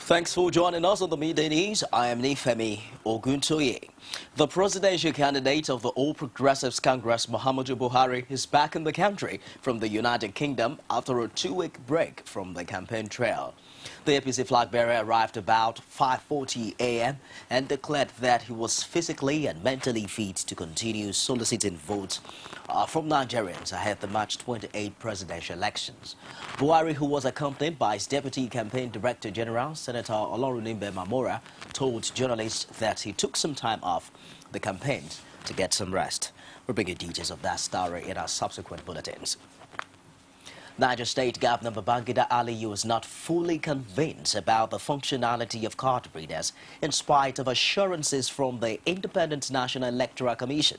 Thanks for joining us on the Midday News. I am Nifemi Oguntoye. The presidential candidate of the All Progressives Congress, Muhammadu Buhari, is back in the country from the United Kingdom after a 2-week break from the campaign trail. The APC flag bearer arrived about 5:40 a.m. and declared that he was physically and mentally fit to continue soliciting votes from Nigerians ahead of the March 28 presidential elections. Buhari, who was accompanied by his Deputy Campaign Director General, Senator Olorunimbe Mamora, told journalists that he took some time off the campaign to get some rest. We'll bring you details of that story in our subsequent bulletins. Niger State Governor Babangida Aliyu is not fully convinced about the functionality of card readers in spite of assurances from the Independent National Electoral Commission.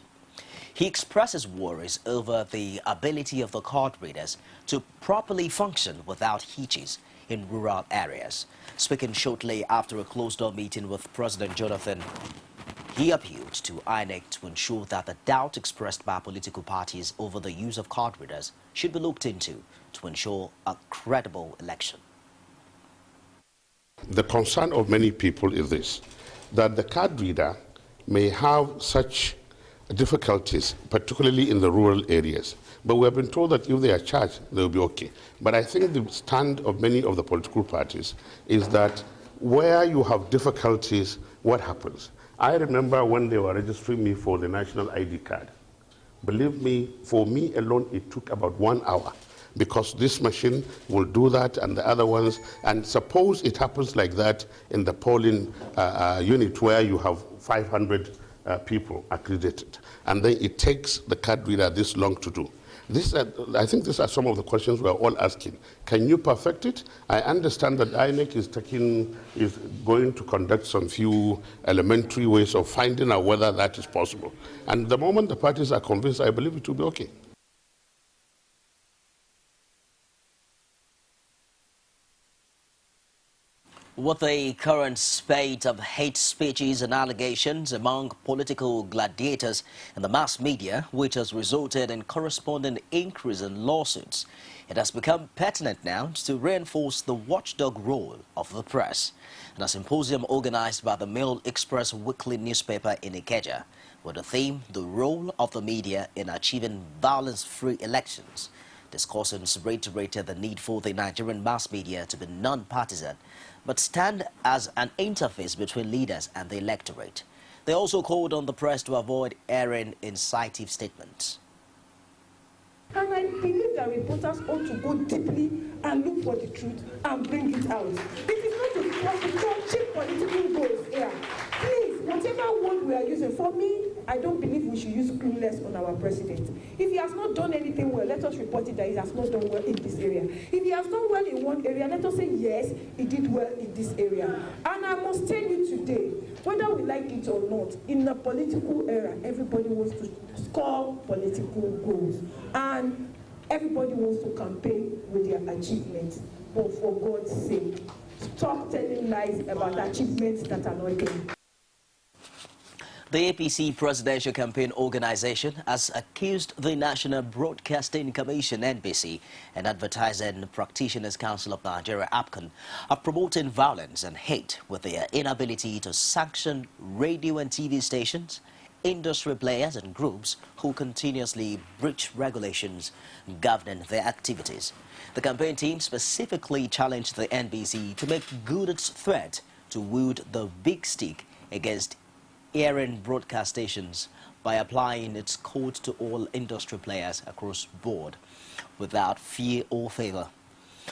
He expresses worries over the ability of the card readers to properly function without hitches in rural areas. Speaking shortly after a closed-door meeting with President Jonathan, he appealed to INEC to ensure that the doubt expressed by political parties over the use of card readers should be looked into to ensure a credible election. The concern of many people is this, that the card reader may have such difficulties, particularly in the rural areas. But we have been told that if they are charged, they will be okay. But I think the stand of many of the political parties is that where you have difficulties, what happens? I remember when they were registering me for the national ID card. Believe me, for me alone, it took about 1 hour because this machine will do that and the other ones. And suppose it happens like that in the polling unit where you have 500 people accredited, and then it takes the card reader this long to do. I think these are some of the questions we are all asking. Can you perfect it? I understand that INEC is going to conduct some few elementary ways of finding out whether that is possible. And the moment the parties are convinced, I believe it will be okay. With the current spate of hate speeches and allegations among political gladiators in the mass media, which has resulted in corresponding increase in lawsuits, it has become pertinent now to reinforce the watchdog role of the press. In a symposium organized by the Mail Express weekly newspaper in Ikeja, with the theme, The Role of the Media in Achieving Violence-Free Elections, discussants reiterated the need for the Nigerian mass media to be non-partisan, but stand as an interface between leaders and the electorate. They also called on the press to avoid airing incisive statements. And I believe that reporters ought to go deeply and look for the truth and bring it out. It is not to cheap political goals here. Please, whatever word we are using, for me, I don't believe we should use clueless on our president. If he has not done anything well, let us report it that he has not done well in this area. If he has done well in one area, let us say, yes, he did well in this area. And I must tell you today, whether we like it or not, in the political era, everybody wants to score political goals. And everybody wants to campaign with their achievements. But for God's sake, stop telling lies about achievements that are not there. The APC Presidential Campaign Organization has accused the National Broadcasting Commission, NBC, and Advertising Practitioners Council of Nigeria, APCON, of promoting violence and hate with their inability to sanction radio and TV stations, industry players and groups who continuously breach regulations governing their activities. The campaign team specifically challenged the NBC to make good its threat to wield the big stick against airing broadcast stations by applying its code to all industry players across board without fear or favor.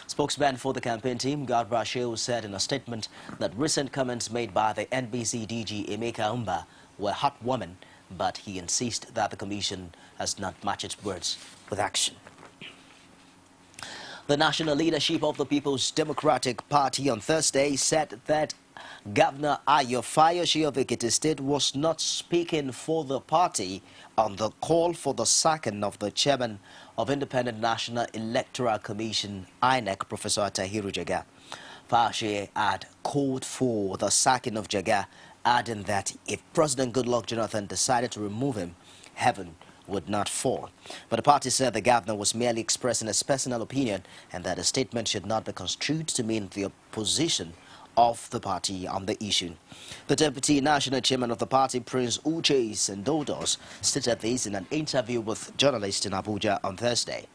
Spokesman for the campaign team, Gad Rashil, said in a statement that recent comments made by the NBC DG Emeka Umba were heartwarming, but he insists that the commission has not matched its words with action. The national leadership of the People's Democratic Party on Thursday said that Governor Ayo Fayoshi of Ekiti State was not speaking for the party on the call for the sacking of the chairman of Independent National Electoral Commission, INEC, Professor Tahiru Jaga. Fayoshi had called for the sacking of Jaga, adding that if President Goodluck Jonathan decided to remove him, heaven would not fall. But the party said the governor was merely expressing his personal opinion and that a statement should not be construed to mean the opposition of the party on the issue. The deputy national chairman of the party, Prince Uche Sendodos, stated this in an interview with journalists in Abuja on Thursday.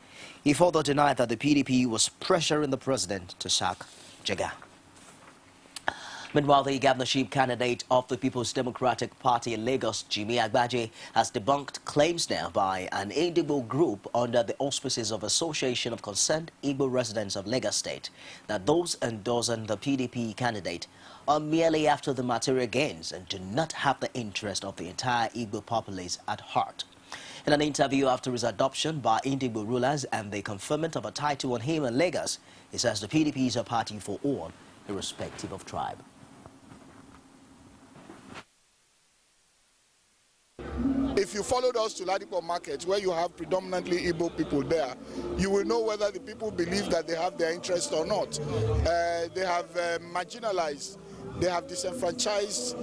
He further denied that the PDP was pressuring the president to sack Jega. Meanwhile, the governorship candidate of the People's Democratic Party in Lagos, Jimmy Agbaje, has debunked claims now by an Igbo group under the auspices of Association of Concerned Igbo Residents of Lagos State that those endorsing the PDP candidate are merely after the material gains and do not have the interest of the entire Igbo populace at heart. In an interview after his adoption by Igbo rulers and the conferment of a title on him in Lagos, he says the PDP is a party for all, irrespective of tribe. If you followed us to Ladipo Market, where you have predominantly Igbo people there, you will know whether the people believe that they have their interest or not. They have marginalized, they have disenfranchised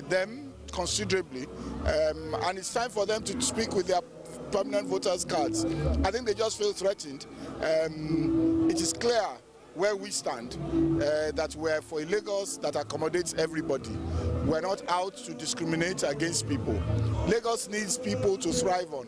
them considerably, and it's time for them to speak with their permanent voters' cards. I think they just feel threatened. It is clear where we stand, that we're for a Lagos that accommodates everybody. We're not out to discriminate against people. Lagos needs people to thrive on.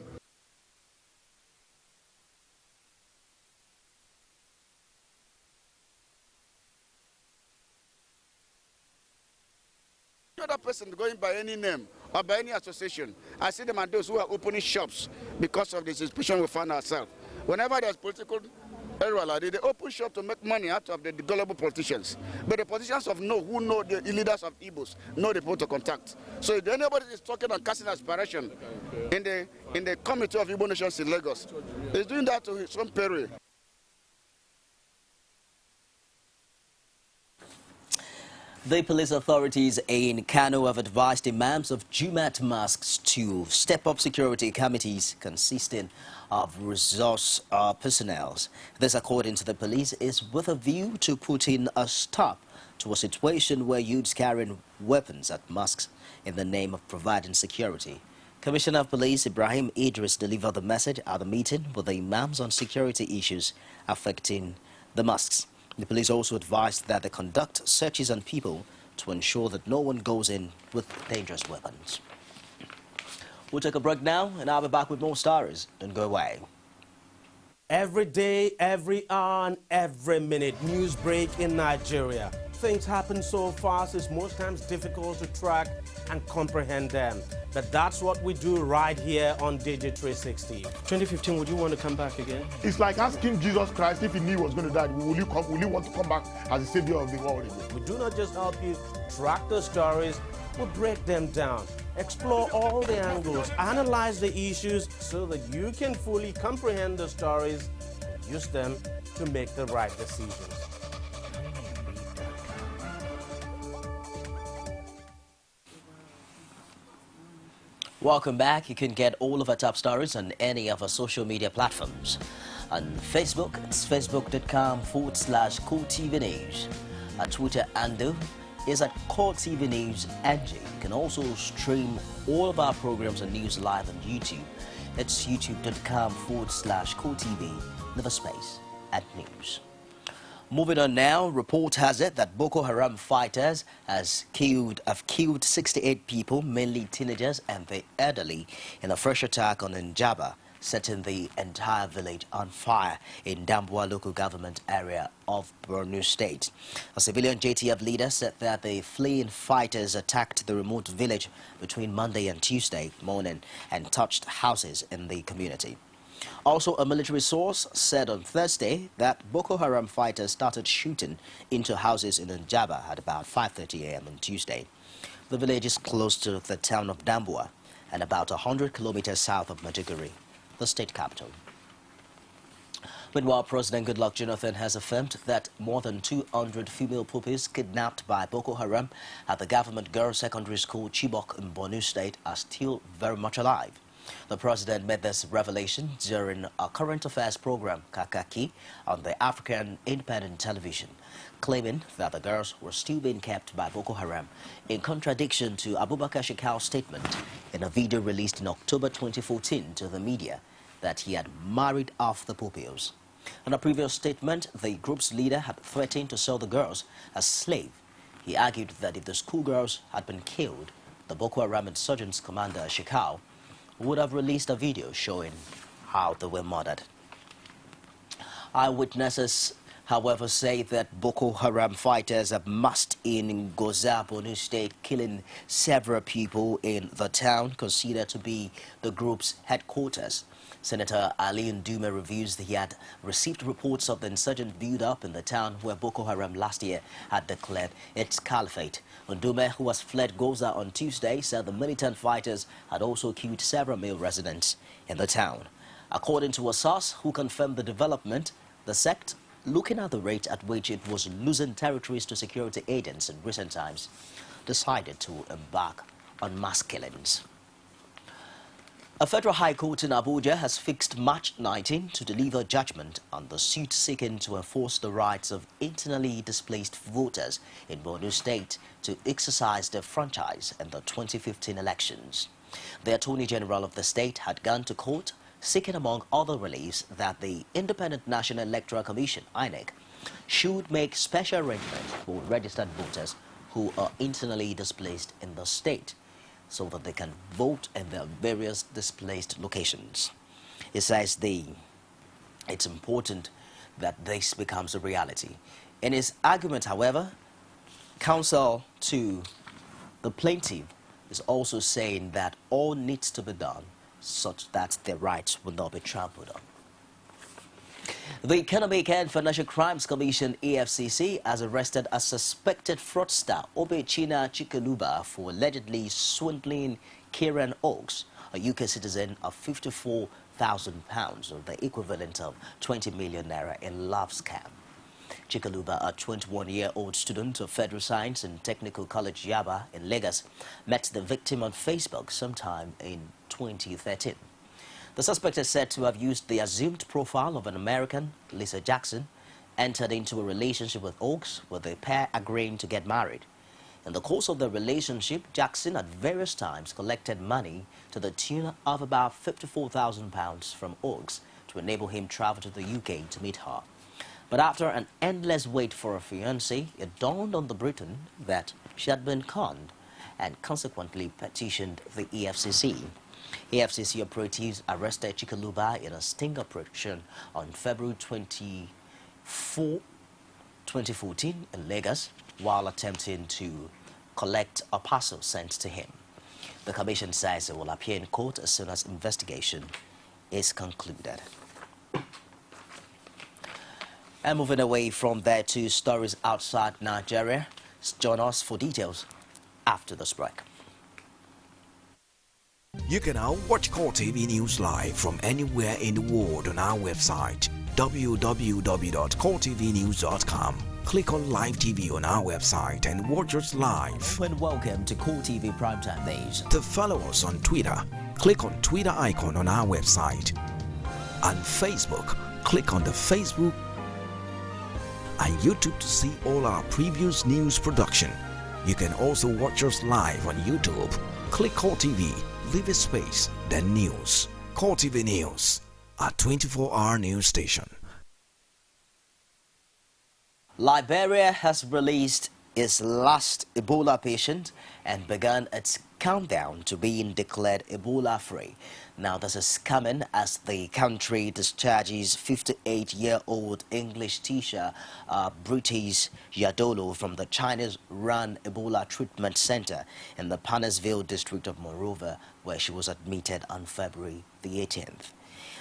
Other person going by any name or by any association, I see them and those who are opening shops because of the situation we find ourselves. Whenever there's political they open shop to make money out of the gullible politicians. But the politicians who know the leaders of Igbos, know the people to contact. So if anybody is talking and casting aspiration in the committee of Igbo nations in Lagos, is doing that to his own peril. The police authorities in Kano have advised imams of Jumat mosques to step up security committees consisting of resource personnel. This, according to the police, is with a view to putting a stop to a situation where youths carrying weapons at mosques in the name of providing security. Commissioner of Police Ibrahim Idris delivered the message at the meeting with the imams on security issues affecting the mosques. The police also advised that they conduct searches on people to ensure that no one goes in with dangerous weapons. We'll take a break now, and I'll be back with more stories. Don't go away. Every day, every hour, and every minute, news break in Nigeria. Things happen so fast, it's most times difficult to track and comprehend them. But that's what we do right here on Digit 360. 2015, would you want to come back again? It's like asking Jesus Christ if he knew he was going to die, will you want to come back as the savior of the world again? We do not just help you track the stories, we break them down, explore all the angles, analyze the issues so that you can fully comprehend the stories and use them to make the right decisions. Welcome back. You can get all of our top stories on any of our social media platforms. On Facebook, it's facebook.com/CoreTV News. Our Twitter handle is at CoreTV News NG. You can also stream all of our programs and news live on YouTube. It's youtube.com/CoreTV, never space, at news. Moving on now, report has it that Boko Haram fighters have killed 68 people, mainly teenagers and the elderly, in a fresh attack on Njaba, setting the entire village on fire in Damboa local government area of Borno State. A civilian JTF leader said that the fleeing fighters attacked the remote village between Monday and Tuesday morning and touched houses in the community. Also, a military source said on Thursday that Boko Haram fighters started shooting into houses in Njaba at about 5:30 a.m. on Tuesday. The village is close to the town of Damboa and about 100 kilometers south of Maiduguri, the state capital. Meanwhile, President Goodluck Jonathan has affirmed that more than 200 female pupils kidnapped by Boko Haram at the government girls' secondary school Chibok in Borno State are still very much alive. The president made this revelation during a current affairs program, Kakaki, on the African Independent Television, claiming that the girls were still being kept by Boko Haram, in contradiction to Abubakar Shekau's statement in a video released in October 2014 to the media that he had married off the pupils. In a previous statement, the group's leader had threatened to sell the girls as slaves He argued that if the schoolgirls had been killed, the Boko Haram insurgents commander Shekau would have released a video showing how they were murdered. Eyewitnesses, however, say that Boko Haram fighters have massed in Goza, Borno State, killing several people in the town considered to be the group's headquarters. Senator Ali Ndume reveals that he had received reports of the insurgent build-up in the town where Boko Haram last year had declared its caliphate. Ndume, who has fled Goza on Tuesday, said the militant fighters had also killed several male residents in the town. According to a source who confirmed the development, the sect, looking at the rate at which it was losing territories to security agents in recent times, decided to embark on mass killings. A federal high court in Abuja has fixed March 19 to deliver judgment on the suit seeking to enforce the rights of internally displaced voters in Borno State to exercise their franchise in the 2015 elections. The Attorney General of the state had gone to court seeking, among other reliefs, that the Independent National Electoral Commission, INEC, should make special arrangements for registered voters who are internally displaced in the state, so that they can vote in their various displaced locations. It says it's important that this becomes a reality. In his argument, however, counsel to the plaintiff is also saying that all needs to be done such that their rights will not be trampled on. The Economic and Financial Crimes Commission, EFCC, has arrested a suspected fraudster, Obechina Chikaluba, for allegedly swindling Kieran Oaks, a UK citizen, of £54,000, or the equivalent of 20 million naira, in love scam. Chikaluba, a 21-year-old student of Federal Science and Technical College Yaba in Lagos, met the victim on Facebook sometime in 2013. The suspect is said to have used the assumed profile of an American, Lisa Jackson, entered into a relationship with Oaks, with the pair agreeing to get married. In the course of the relationship, Jackson at various times collected money to the tune of about £54,000 from Oaks to enable him travel to the UK to meet her. But after an endless wait for a fiancé, it dawned on the Briton that she had been conned and consequently petitioned the EFCC. EFCC operatives arrested Chikaluba in a sting operation on February 24, 2014 in Lagos while attempting to collect a parcel sent to him. The commission says it will appear in court as soon as investigation is concluded. And moving away from there to stories outside Nigeria, join us for details after this break. You can now watch CoreTV News live from anywhere in the world on our website, www.coretvnews.com. Click on Live TV on our website and watch us live. And welcome to CoreTV Primetime Days. To follow us on Twitter, click on Twitter icon on our website. On Facebook, click on the Facebook and YouTube to see all our previous news production. You can also watch us live on YouTube. Click CoreTV, leave a space, then news. CoreTV News, a 24-hour news station. Liberia has released its last Ebola patient and begun its countdown to being declared Ebola-free. Now, this is coming as the country discharges 58-year-old English teacher British Yadolo from the Chinese-run Ebola Treatment Center in the Panesville district of Monrovia, where she was admitted on February the 18th.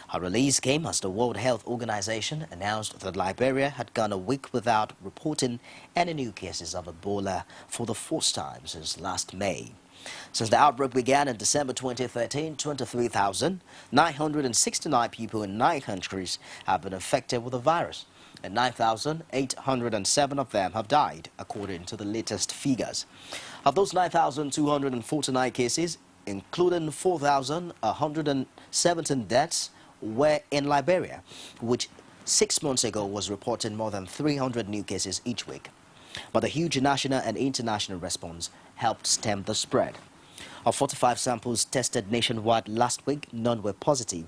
Her release came as the World Health Organization announced that Liberia had gone a week without reporting any new cases of Ebola for the first time since last May. Since the outbreak began in December 2013, 23,969 people in 9 countries have been affected with the virus, and 9,807 of them have died, according to the latest figures. Of those 9,249 cases, including 4,117 deaths, were in Liberia, which 6 months ago was reporting more than 300 new cases each week. But the huge national and international response helped stem the spread. Of 45 samples tested nationwide last week, none were positive.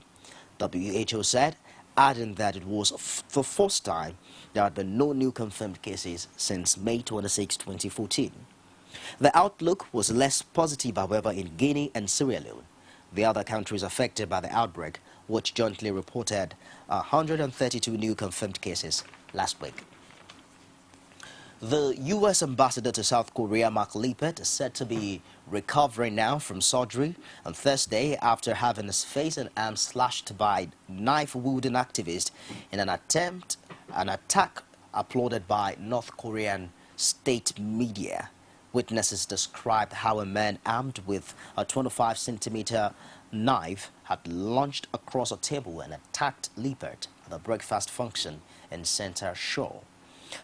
WHO said adding that it was the first time there had been no new confirmed cases since May 26, 2014. The outlook was less positive, however, in Guinea and Sierra Leone, the other countries affected by the outbreak, which jointly reported 132 new confirmed cases last week. The U.S. ambassador to South Korea, Mark Lippert, is said to be recovering now from surgery on Thursday after having his face and arms slashed by knife-wielding activists in an attack applauded by North Korean state media. Witnesses described how a man armed with a 25-centimeter knife had launched across a table and attacked Lippert at a breakfast function in Center Shore.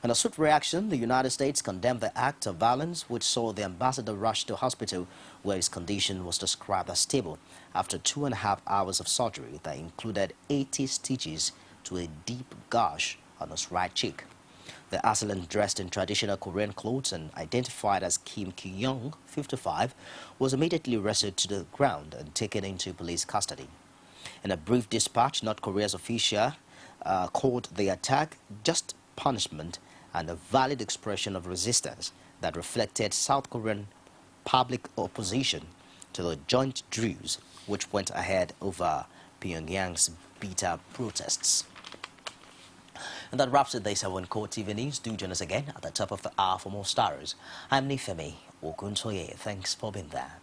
In a swift reaction, the United States condemned the act of violence, which saw the ambassador rush to hospital where his condition was described as stable after 2.5 hours of surgery that included 80 stitches to a deep gash on his right cheek. The assailant, dressed in traditional Korean clothes and identified as Kim Ki-young, 55, was immediately wrestled to the ground and taken into police custody. In a brief dispatch, North Korea's official called the attack just punishment and a valid expression of resistance that reflected South Korean public opposition to the joint drills which went ahead over Pyongyang's bitter protests. And that wraps it this hour on CoreTV News. Do join us again at the top of the hour for more stories. I'm Nifemi Oguntoye. Thanks for being there.